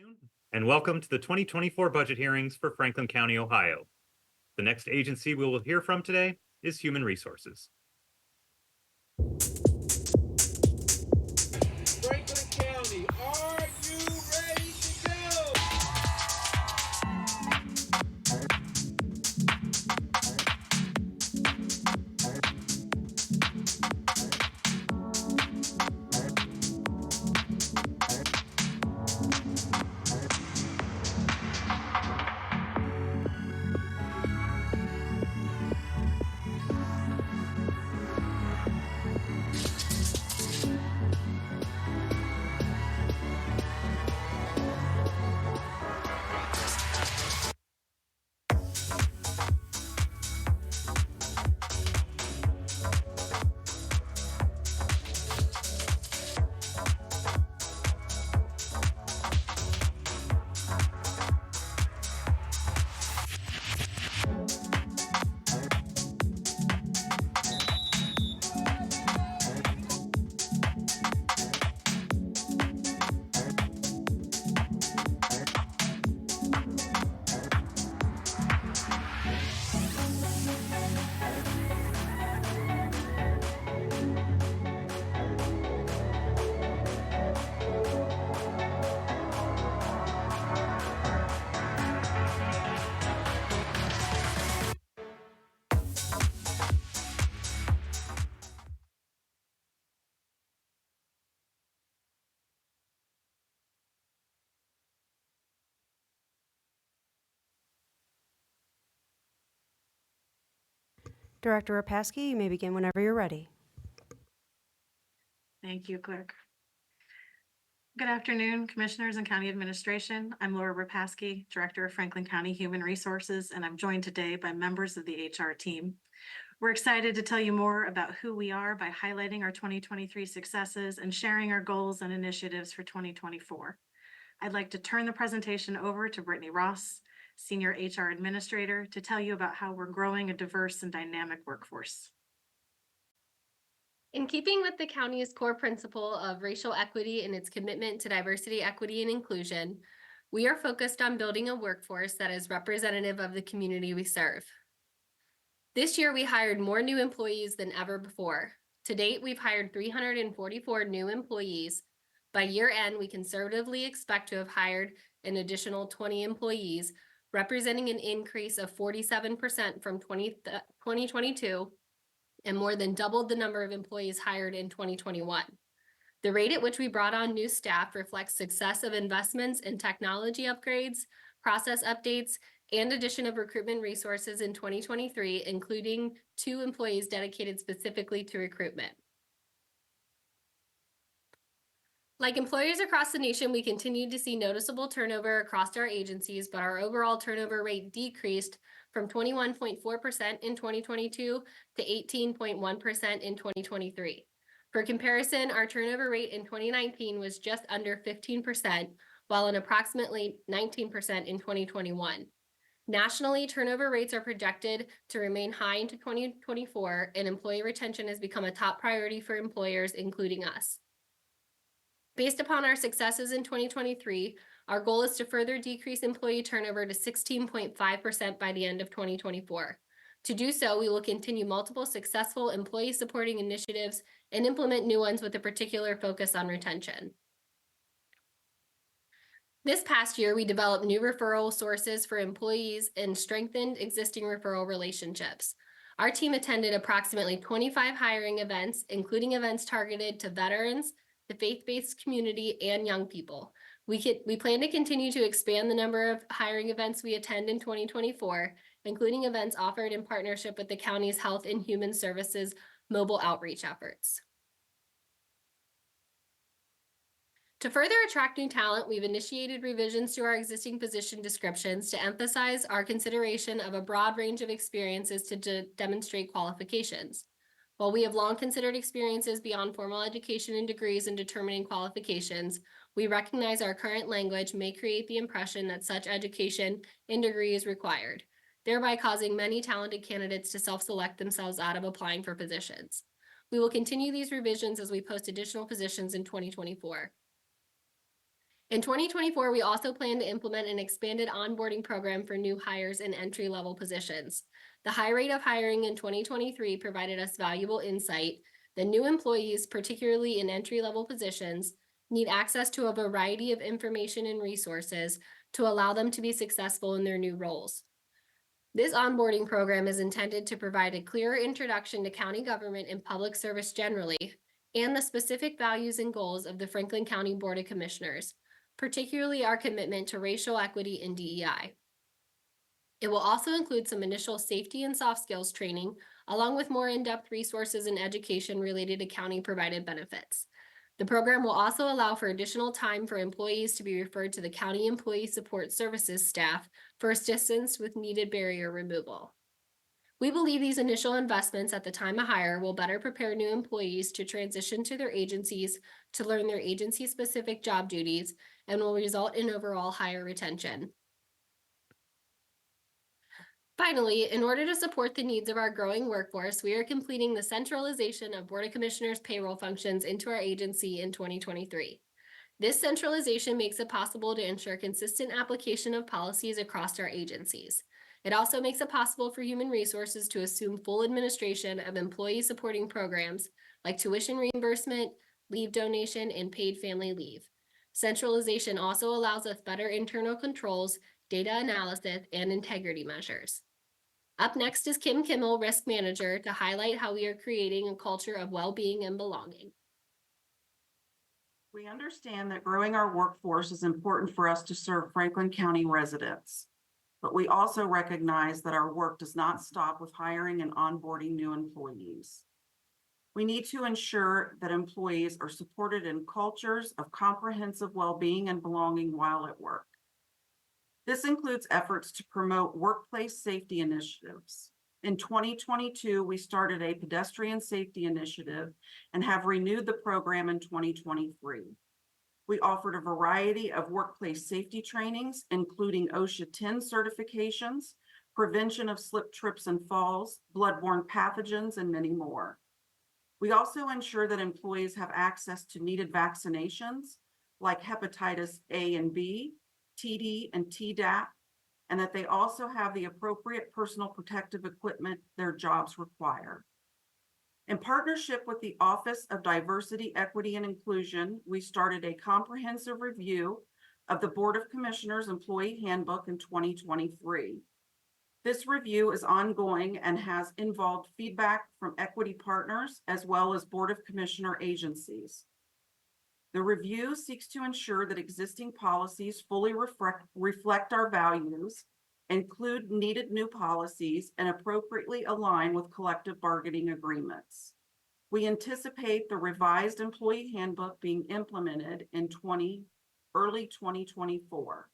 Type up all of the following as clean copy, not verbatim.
afternoon, and welcome to the 2024 budget hearings for Franklin County, Ohio. The next agency we will hear from today is Human Resources. Franklin County, are you ready to go? Director Rapaski, you may begin whenever you're ready. Thank you, Clerk. Good afternoon, Commissioners and County Administration. I'm Laura Rapaski, Director of Franklin County Human Resources, and I'm joined today by members of the HR team. We're excited to tell you more about who we are by highlighting our 2023 successes and sharing our goals and initiatives for 2024. I'd like to turn the presentation over to Brittany Ross, Senior HR Administrator, to tell you about how we're growing a diverse and dynamic workforce. In keeping with the county's core principle of racial equity and its commitment to diversity, equity, and inclusion, we are focused on building a workforce that is representative of the community we serve. This year, we hired more new employees than ever before. To date, we've hired 344 new employees. By year end, we conservatively expect to have hired an additional 20 employees, representing an increase of 47% from 2022 and more than doubled the number of employees hired in 2021. The rate at which we brought on new staff reflects success of investments in technology upgrades, process updates, and addition of recruitment resources in 2023, including 2 employees dedicated specifically to recruitment. Like employers across the nation, we continue to see noticeable turnover across our agencies, but our overall turnover rate decreased from 21.4% in 2022 to 18.1% in 2023. For comparison, our turnover rate in 2019 was just under 15%, while in approximately 19% in 2021. Nationally, turnover rates are projected to remain high into 2024, and employee retention has become a top priority for employers, including us. Based upon our successes in 2023, our goal is to further decrease employee turnover to 16.5% by the end of 2024. To do so, we will continue multiple successful employee supporting initiatives and implement new ones with a particular focus on retention. This past year, we developed new referral sources for employees and strengthened existing referral relationships. Our team attended approximately 25 hiring events, including events targeted to veterans, the faith-based community, and young people. We plan to continue to expand the number of hiring events we attend in 2024, including events offered in partnership with the county's Health and Human Services mobile outreach efforts. To further attract new talent, we've initiated revisions to our existing position descriptions to emphasize our consideration of a broad range of experiences to demonstrate qualifications. While we have long considered experiences beyond formal education and degrees in determining qualifications, we recognize our current language may create the impression that such education and degree is required, thereby causing many talented candidates to self-select themselves out of applying for positions. We will continue these revisions as we post additional positions in 2024. In 2024, we also plan to implement an expanded onboarding program for new hires in entry-level positions. The high rate of hiring in 2023 provided us valuable insight that new employees, particularly in entry-level positions, need access to a variety of information and resources to allow them to be successful in their new roles. This onboarding program is intended to provide a clearer introduction to county government and public service generally, and the specific values and goals of the Franklin County Board of Commissioners, particularly our commitment to racial equity and DEI. It will also include some initial safety and soft skills training, along with more in-depth resources and education related to county-provided benefits. The program will also allow for additional time for employees to be referred to the County Employee Support Services staff for assistance with needed barrier removal. We believe these initial investments at the time of hire will better prepare new employees to transition to their agencies to learn their agency-specific job duties and will result in overall higher retention. Finally, in order to support the needs of our growing workforce, we are completing the centralization of Board of Commissioners payroll functions into our agency in 2023. This centralization makes it possible to ensure consistent application of policies across our agencies. It also makes it possible for Human Resources to assume full administration of employee supporting programs like tuition reimbursement, leave donation, and paid family leave. Centralization also allows us better internal controls, data analysis, and integrity measures. Up next is Kim Kimmel, Risk Manager, to highlight how we are creating a culture of well-being and belonging. We understand that growing our workforce is important for us to serve Franklin County residents, but we also recognize that our work does not stop with hiring and onboarding new employees. We need to ensure that employees are supported in cultures of comprehensive well-being and belonging while at work. This includes efforts to promote workplace safety initiatives. In 2022, we started a pedestrian safety initiative and have renewed the program in 2023. We offered a variety of workplace safety trainings, including OSHA 10 certifications, prevention of slip, trips, and falls, bloodborne pathogens, and many more. We also ensure that employees have access to needed vaccinations like hepatitis A and B, TD and Tdap, and that they also have the appropriate personal protective equipment their jobs require. In partnership with the Office of Diversity, Equity, and Inclusion, we started a comprehensive review of the Board of Commissioners Employee Handbook in 2023. This review is ongoing and has involved feedback from equity partners as well as Board of Commissioner agencies. The review seeks to ensure that existing policies fully reflect our values, include needed new policies, and appropriately align with collective bargaining agreements. We anticipate the revised employee handbook being implemented in early 2024.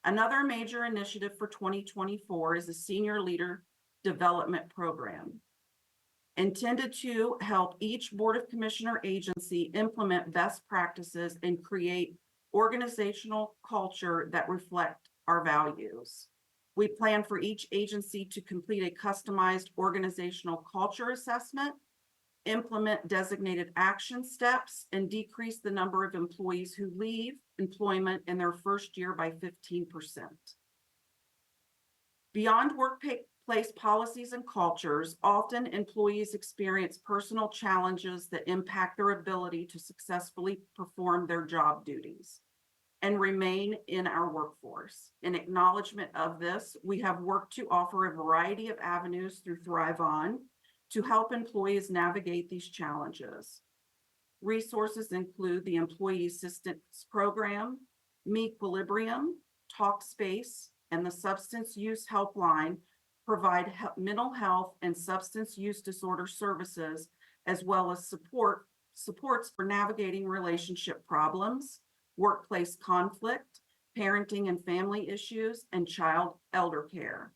Another major initiative for 2024 is the Senior Leader Development Program, intended to help each Board of Commissioner agency implement best practices and create organizational culture that reflect our values. We plan for each agency to complete a customized organizational culture assessment, implement designated action steps, and decrease the number of employees who leave employment in their first year by 15%. Beyond workplace policies and cultures, often employees experience personal challenges that impact their ability to successfully perform their job duties and remain in our workforce. In acknowledgement of this, we have worked to offer a variety of avenues through Thrive On to help employees navigate these challenges. Resources include the Employee Assistance Program, Mequilibrium, Talkspace, and the Substance Use Helpline provide mental health and substance use disorder services, as well as supports for navigating relationship problems, workplace conflict, parenting and family issues, and child elder care.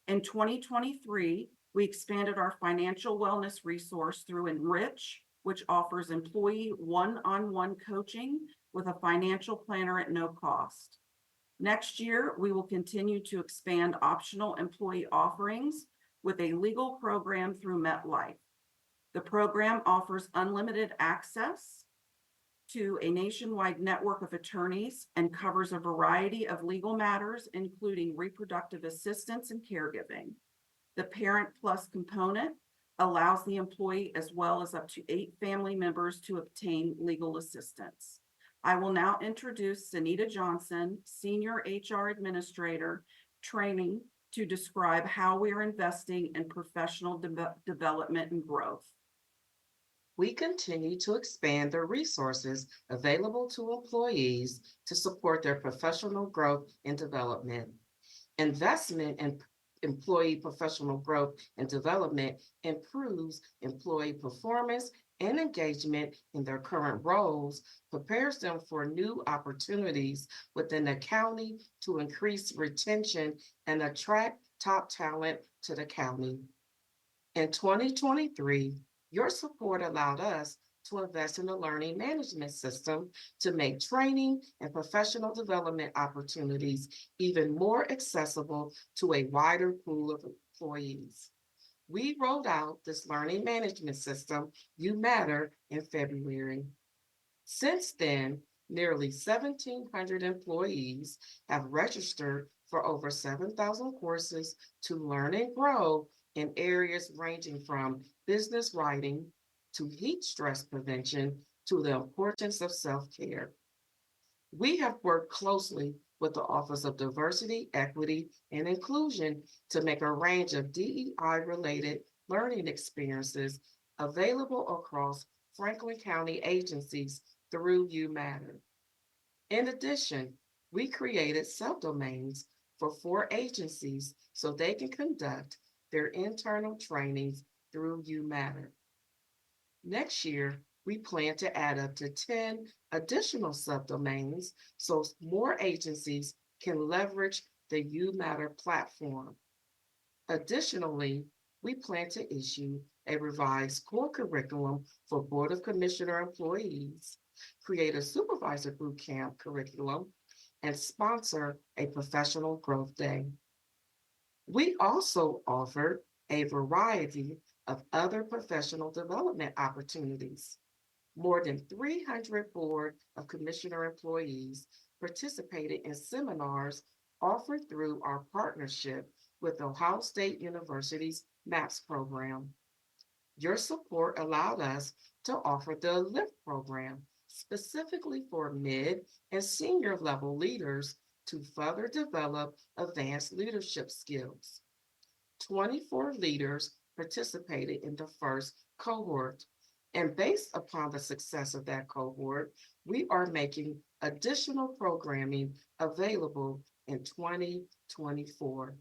In 2023, we expanded our financial wellness resource through Enrich, which offers employee one-on-one coaching with a financial planner at no cost. Next year, we will continue to expand optional employee offerings with a legal program through MetLife. The program offers unlimited access to a nationwide network of attorneys and covers a variety of legal matters, including reproductive assistance and caregiving. The Parent Plus component allows the employee as well as up to 8 family members to obtain legal assistance. I will now introduce Sanita Johnson, Senior HR Administrator, Training, to describe how we are investing in professional development and growth. We continue to expand the resources available to employees to support their professional growth and development. Investment in employee professional growth and development improves employee performance and engagement in their current roles, prepares them for new opportunities within the county to increase retention and attract top talent to the county. In 2023, your support allowed us to invest in a learning management system to make training and professional development opportunities even more accessible to a wider pool of employees. We rolled out this learning management system, You Matter, in February. Since then, nearly 1,700 employees have registered for over 7,000 courses to learn and grow in areas ranging from business writing to heat stress prevention to the importance of self-care. We have worked closely with the Office of Diversity, Equity, and Inclusion to make a range of DEI-related learning experiences available across Franklin County agencies through You Matter. In addition, we created subdomains for 4 agencies so they can conduct their internal trainings through You Matter. Next year, we plan to add up to 10 additional subdomains so more agencies can leverage the You Matter platform. Additionally, we plan to issue a revised core curriculum for Board of Commissioner employees, create a supervisor boot camp curriculum, and sponsor a professional growth day. We also offered a variety of other professional development opportunities. More than 300 Board of Commissioner employees participated in seminars offered through our partnership with Ohio State University's MAPS program. Your support allowed us to offer the LIFT program specifically for mid and senior level leaders to further develop advanced leadership skills. 24 leaders participated in the first cohort, and based upon the success of that cohort, we are making additional programming available in 2024.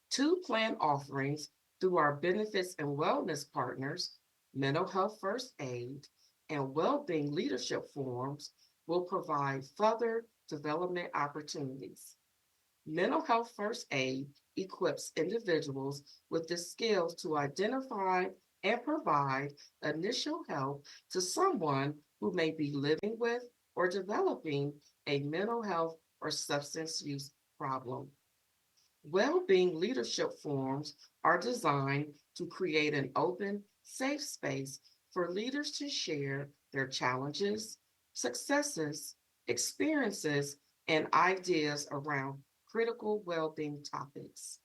2 planned offerings through our benefits and wellness partners, Mental Health First Aid and Wellbeing Leadership Forums, will provide further development opportunities. Mental Health First Aid equips individuals with the skills to identify and provide initial help to someone who may be living with or developing a mental health or substance use problem. Wellbeing leadership forums are designed to create an open, safe space for leaders to share their challenges, successes, experiences, and ideas around critical well-being topics.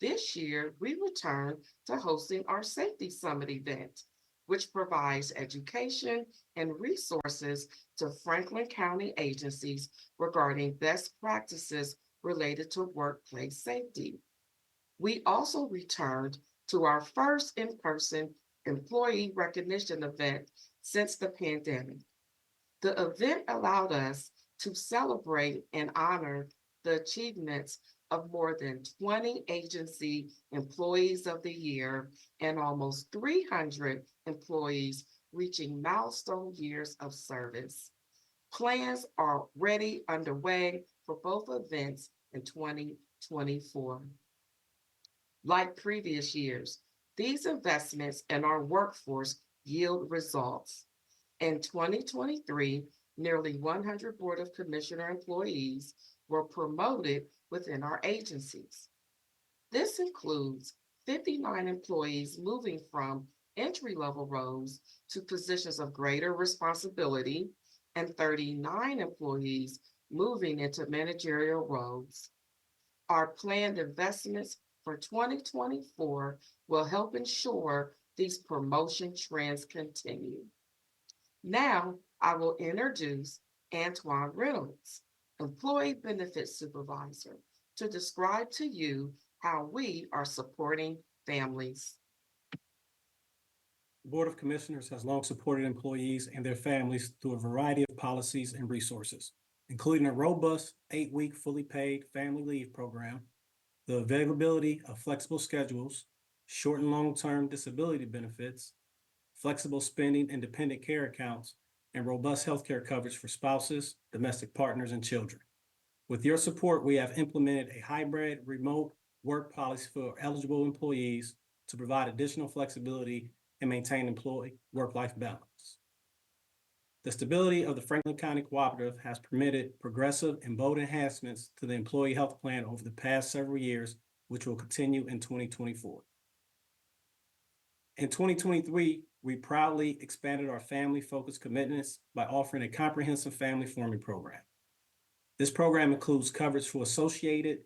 This year, we return to hosting our Safety Summit event, which provides education and resources to Franklin County agencies regarding best practices related to workplace safety. We also returned to our first in-person employee recognition event since the pandemic. The event allowed us to celebrate and honor the achievements of more than 20 agency employees of the year and almost 300 employees reaching milestone years of service. Plans are already underway for both events in 2024. Like previous years, these investments in our workforce yield results. In 2023, nearly 100 Board of Commissioner employees were promoted within our agencies. This includes 59 employees moving from entry-level roles to positions of greater responsibility, and 39 employees moving into managerial roles. Our planned investments for 2024 will help ensure these promotion trends continue. Now, I will introduce Antoine Reynolds, Employee Benefits Supervisor, to describe to you how we are supporting families. The Board of Commissioners has long supported employees and their families through a variety of policies and resources, including a robust 8-week fully paid family leave program, the availability of flexible schedules, short and long-term disability benefits, flexible spending and dependent care accounts, and robust healthcare coverage for spouses, domestic partners, and children. With your support, we have implemented a hybrid remote work policy for eligible employees to provide additional flexibility and maintain employee work-life balance. The stability of the Franklin County Cooperative has permitted progressive and bold enhancements to the employee health plan over the past several years, which will continue in 2024. In 2023, we proudly expanded our family-focused commitments by offering a comprehensive family forming program. This program includes coverage for associated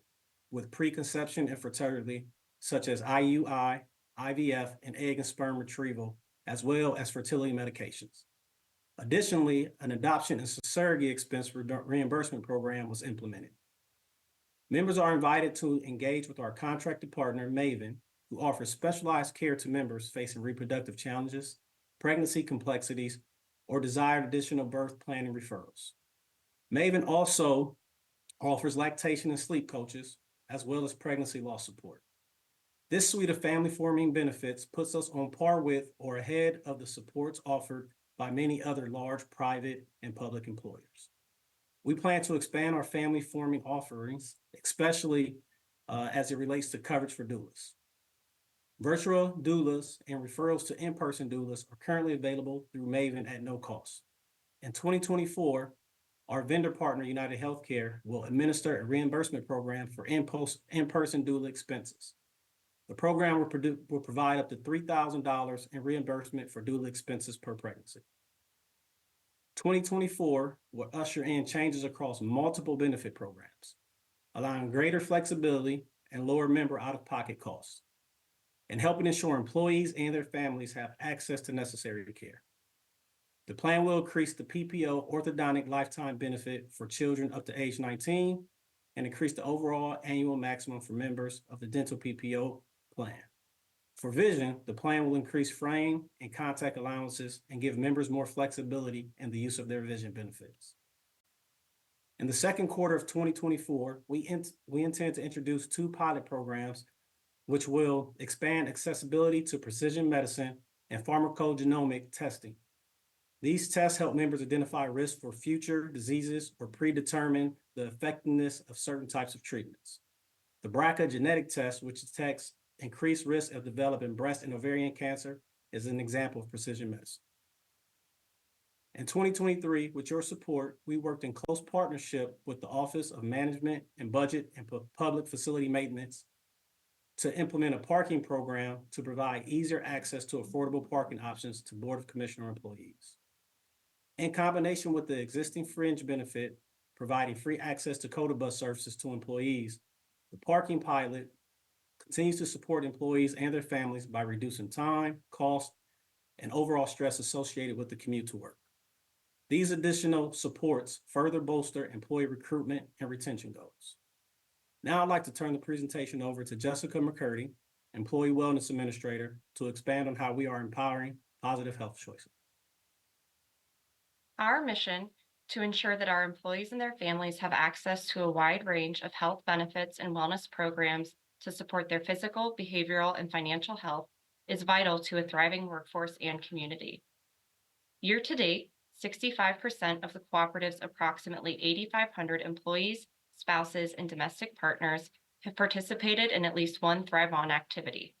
with preconception and fertility, such as IUI, IVF, and egg and sperm retrieval, as well as fertility medications. Additionally, an adoption and surrogate expense reimbursement program was implemented. Members are invited to engage with our contracted partner, Maven, who offers specialized care to members facing reproductive challenges, pregnancy complexities, or desired additional birth planning referrals. Maven also offers lactation and sleep coaches, as well as pregnancy loss support. This suite of family forming benefits puts us on par with or ahead of the supports offered by many other large private and public employers. We plan to expand our family forming offerings, especially as it relates to coverage for doulas. Virtual doulas and referrals to in-person doulas are currently available through Maven at no cost. In 2024, our vendor partner, United Healthcare, will administer a reimbursement program for in-person doula expenses. The program will provide up to $3,000 in reimbursement for doula expenses per pregnancy. 2024 will usher in changes across multiple benefit programs, allowing greater flexibility and lower member out-of-pocket costs, and helping ensure employees and their families have access to necessary care. The plan will increase the PPO orthodontic lifetime benefit for children up to age 19 and increase the overall annual maximum for members of the dental PPO plan. For vision, the plan will increase frame and contact allowances and give members more flexibility in the use of their vision benefits. In the second quarter of 2024, we intend to introduce 2 pilot programs which will expand accessibility to precision medicine and pharmacogenomic testing. These tests help members identify risk for future diseases or predetermine the effectiveness of certain types of treatments. The BRCA genetic test, which detects increased risk of developing breast and ovarian cancer, is an example of precision medicine. In 2023, with your support, we worked in close partnership with the Office of Management and Budget and Public Facility Maintenance to implement a parking program to provide easier access to affordable parking options to Board of Commissioner employees. In combination with the existing fringe benefit, providing free access to CODA bus services to employees, the parking pilot continues to support employees and their families by reducing time, cost, and overall stress associated with the commute to work. These additional supports further bolster employee recruitment and retention goals. Now I'd like to turn the presentation over to Jessica McCurdy, Employee Wellness Administrator, to expand on how we are empowering positive health choices. Our mission to ensure that our employees and their families have access to a wide range of health benefits and wellness programs to support their physical, behavioral, and financial health is vital to a thriving workforce and community. Year to date, 65% of the cooperative's approximately 8,500 employees, spouses, and domestic partners have participated in at least one Thrive On activity.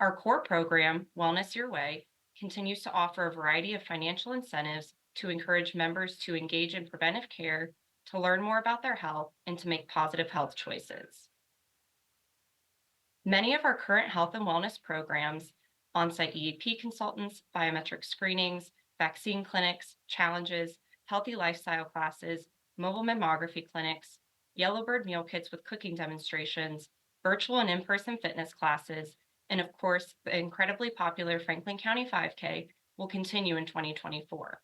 Our core program, Wellness Your Way, continues to offer a variety of financial incentives to encourage members to engage in preventive care, to learn more about their health, and to make positive health choices. Many of our current health and wellness programs on-site EAP consultants, biometric screenings, vaccine clinics, challenges, healthy lifestyle classes, mobile mammography clinics, Yellowbird meal kits with cooking demonstrations, virtual and in-person fitness classes, and of course, the incredibly popular Franklin County 5K will continue in 2024.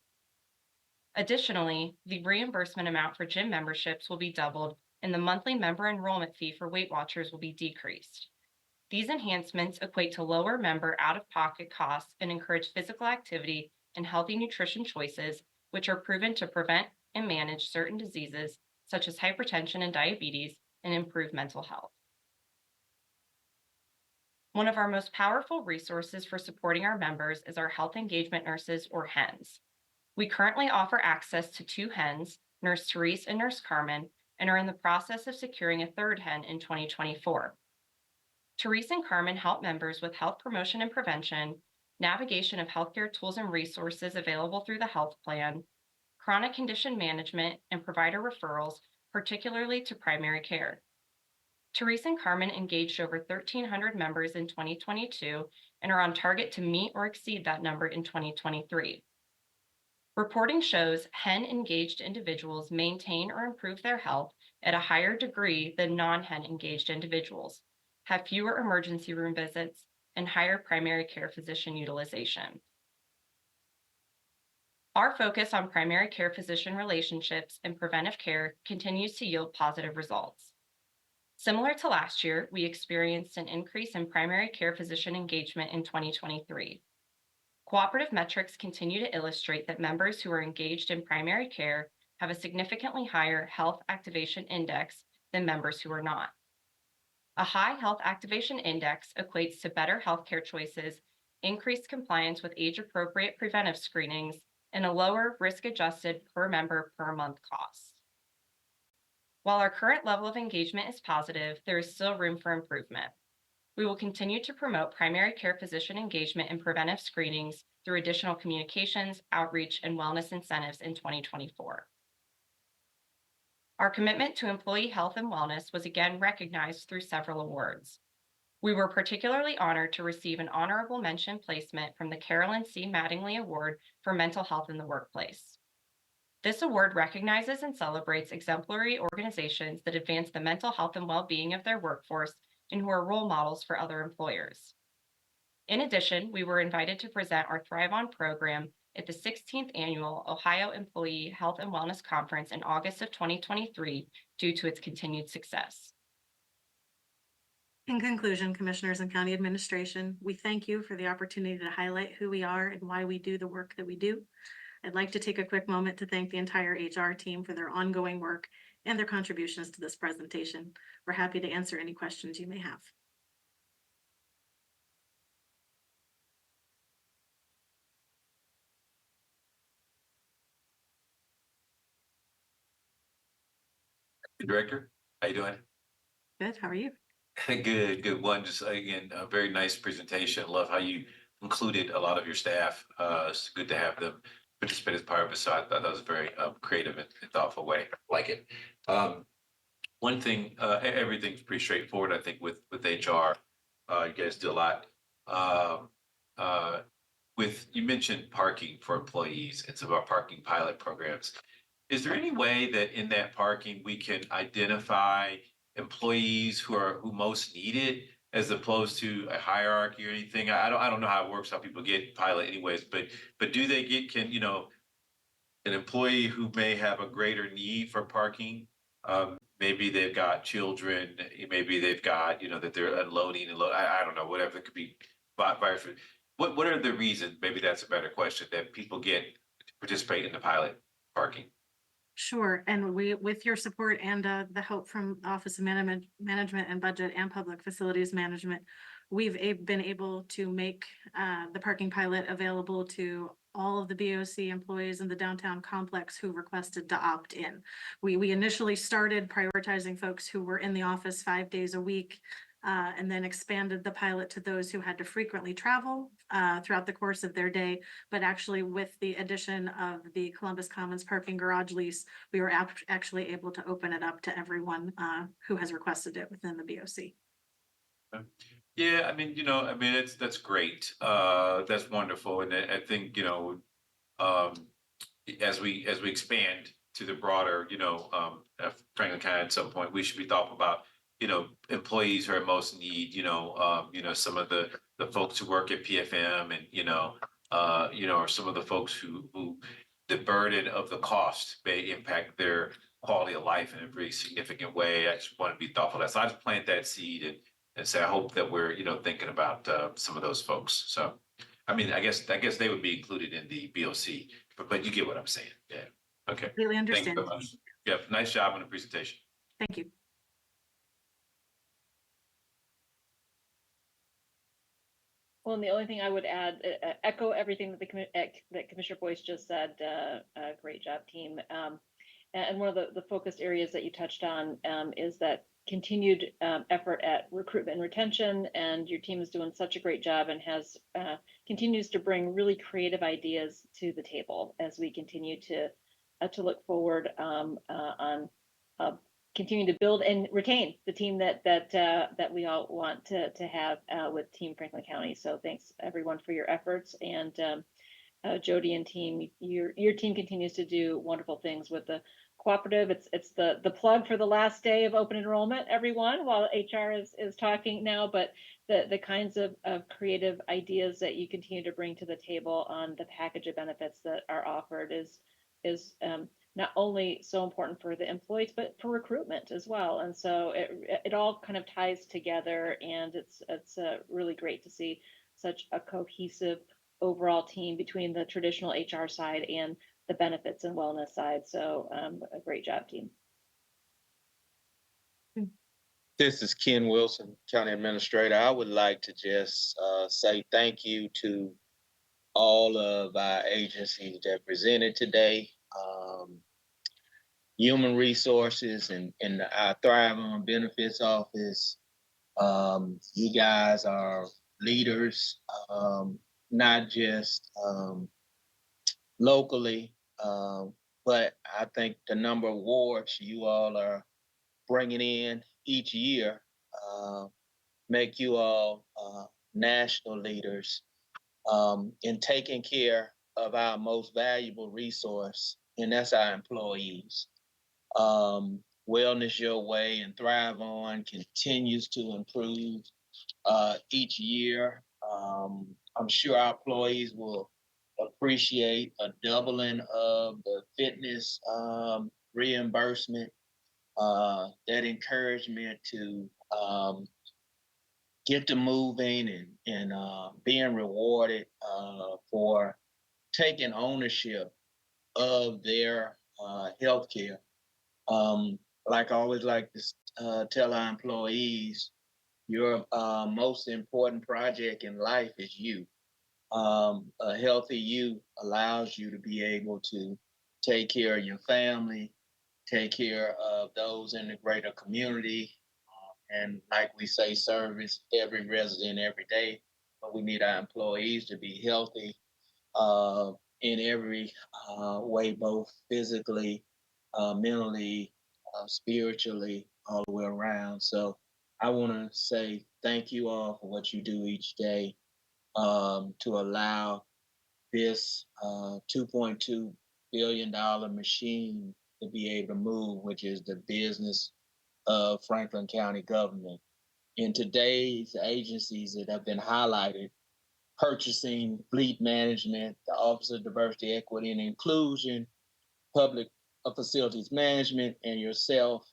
Additionally, the reimbursement amount for gym memberships will be doubled and the monthly member enrollment fee for Weight Watchers will be decreased. These enhancements equate to lower member out-of-pocket costs and encourage physical activity and healthy nutrition choices, which are proven to prevent and manage certain diseases such as hypertension and diabetes and improve mental health. One of our most powerful resources for supporting our members is our health engagement nurses, or HENs. We currently offer access to 2 HENs, Nurse Therese and Nurse Carmen, and are in the process of securing a 3rd HEN in 2024. Therese and Carmen help members with health promotion and prevention, navigation of healthcare tools and resources available through the health plan, chronic condition management, and provider referrals, particularly to primary care. Therese and Carmen engaged over 1,300 members in 2022 and are on target to meet or exceed that number in 2023. Reporting shows HEN engaged individuals maintain or improve their health at a higher degree than non-HEN engaged individuals, have fewer emergency room visits, and higher primary care physician utilization. Our focus on primary care physician relationships and preventive care continues to yield positive results. Similar to last year, we experienced an increase in primary care physician engagement in 2023. Cooperative metrics continue to illustrate that members who are engaged in primary care have a significantly higher health activation index than members who are not. A high health activation index equates to better healthcare choices, increased compliance with age-appropriate preventive screenings, and a lower risk-adjusted per member per month cost. While our current level of engagement is positive, there is still room for improvement. We will continue to promote primary care physician engagement and preventive screenings through additional communications, outreach, and wellness incentives in 2024. Our commitment to employee health and wellness was again recognized through several awards. We were particularly honored to receive an honorable mention placement from the Carolyn C. Mattingly Award for Mental Health in the Workplace. This award recognizes and celebrates exemplary organizations that advance the mental health and well-being of their workforce and who are role models for other employers. In addition, we were invited to present our Thrive On program at the 16th Annual Ohio Employee Health and Wellness Conference in August of 2023 due to its continued success. In conclusion, Commissioners and County Administration, we thank you for the opportunity to highlight who we are and why we do the work that we do. I'd like to take a quick moment to thank the entire HR team for their ongoing work and their contributions to this presentation. We're happy to answer any questions you may have. Director, how you doing? Good, how are you? Good one. Just again, a very nice presentation. Love how you included a lot of your staff. It's good to have them participate as part of it. So I thought that was a very creative and thoughtful way. I like it. One thing, everything's pretty straightforward. I think with HR, you guys do a lot. You mentioned parking for employees and some of our parking pilot programs. Is there any way that in that parking we can identify employees who most need it, as opposed to a hierarchy or anything? I don't know how it works, how people get pilot anyways, but do they get, an employee who may have a greater need for parking? Maybe they've got children, maybe they've got, that they're unloading and I don't know, whatever it could be. What are the reasons, maybe that's a better question, that people get to participate in the pilot parking? Sure, and we, with your support and the help from Office of Management and Budget and Public Facilities Management, we've been able to make the parking pilot available to all of the BOC employees in the downtown complex who requested to opt in. We initially started prioritizing folks who were in the office 5 days a week, and then expanded the pilot to those who had to frequently travel throughout the course of their day. But actually, with the addition of the Columbus Commons parking garage lease, we were actually able to open it up to everyone who has requested it within the BOC. Yeah, I mean, that's great. That's wonderful. And I think, um, as we expand to the broader, Franklin County at some point, we should be thoughtful about, employees who are most in need, some of the folks who work at PFM and, or some of the folks who the burden of the cost may impact their quality of life in a very significant way. I just want to be thoughtful of that. So I just plant that seed and say, I hope that we're, thinking about some of those folks. So, I mean, I guess they would be included in the BOC, but you get what I'm saying. Yeah. Okay. Completely Thank you understand. so much. Yep. Nice job on the presentation. Thank you. Well, and the only thing I would add, echo everything that that Commissioner Boyce just said. Great job, team. And one of the focused areas that you touched on is that continued effort at recruitment and retention. And your team is doing such a great job and has continues to bring really creative ideas to the table as we continue to look forward on continuing to build and retain the team that we all want to have with Team Franklin County. So thanks everyone for your efforts, and Jody and team, your team continues to do wonderful things with the cooperative. It's the plug for the last day of open enrollment, everyone, while HR is talking now, but the kinds of creative ideas that you continue to bring to the table on the package of benefits that are offered is not only so important for the employees, but for recruitment as well. And so it all kind of ties together, and it's really great to see such a cohesive overall team between the traditional HR side and the benefits and wellness side. So a great job, team. This is Ken Wilson, County Administrator. I would like to just say thank you to all of our agencies that presented today. Human Resources and our Thrive On Benefits Office. You guys are leaders, not just locally, but I think the number of awards you all are bringing in each year make you all national leaders in taking care of our most valuable resource, and that's our employees. Wellness Your Way and Thrive On continues to improve each year. I'm sure our employees will appreciate a doubling of the fitness reimbursement, that encouragement to get to moving and being rewarded for taking ownership of their health care. Like I always like to tell our employees, your most important project in life is you. A healthy you allows you to be able to take care of your family, take care of those in the greater community, and like we say, service every resident every day. But we need our employees to be healthy in every way, both physically, mentally, spiritually, all the way around. So I want to say thank you all for what you do each day to allow this $2.2 billion machine to be able to move, which is the business of Franklin County government. In today's agencies that have been highlighted, purchasing, fleet management, the Office of Diversity, Equity, and Inclusion, public facilities management, and yourself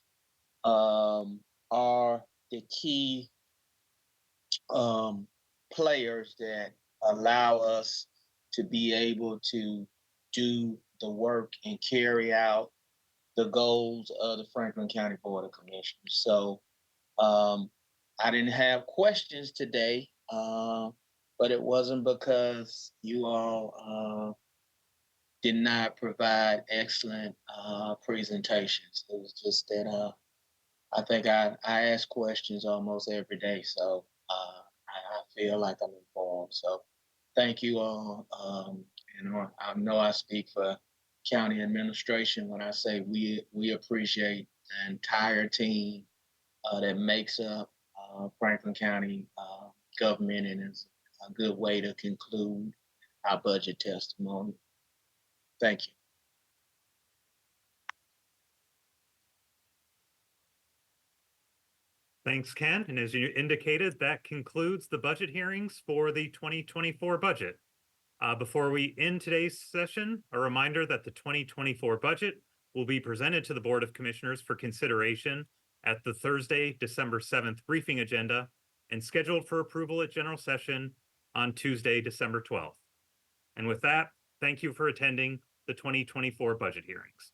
are the key players that allow us to be able to do the work and carry out the goals of the Franklin County Board of Commissioners. So I didn't have questions today, but it wasn't because you all did not provide excellent presentations. It was just that I think I ask questions almost every day, so I feel like I'm informed. So thank you all. I know I speak for county administration when I say we appreciate the entire team that makes up Franklin County government, and it's a good way to conclude our budget testimony. Thank you. Thanks, Ken. And as you indicated, that concludes the budget hearings for the 2024 budget. Before we end today's session, a reminder that the 2024 budget will be presented to the Board of Commissioners for consideration at the Thursday, December 7th briefing agenda and scheduled for approval at general session on Tuesday, December 12th. And with that, thank you for attending the 2024 budget hearings.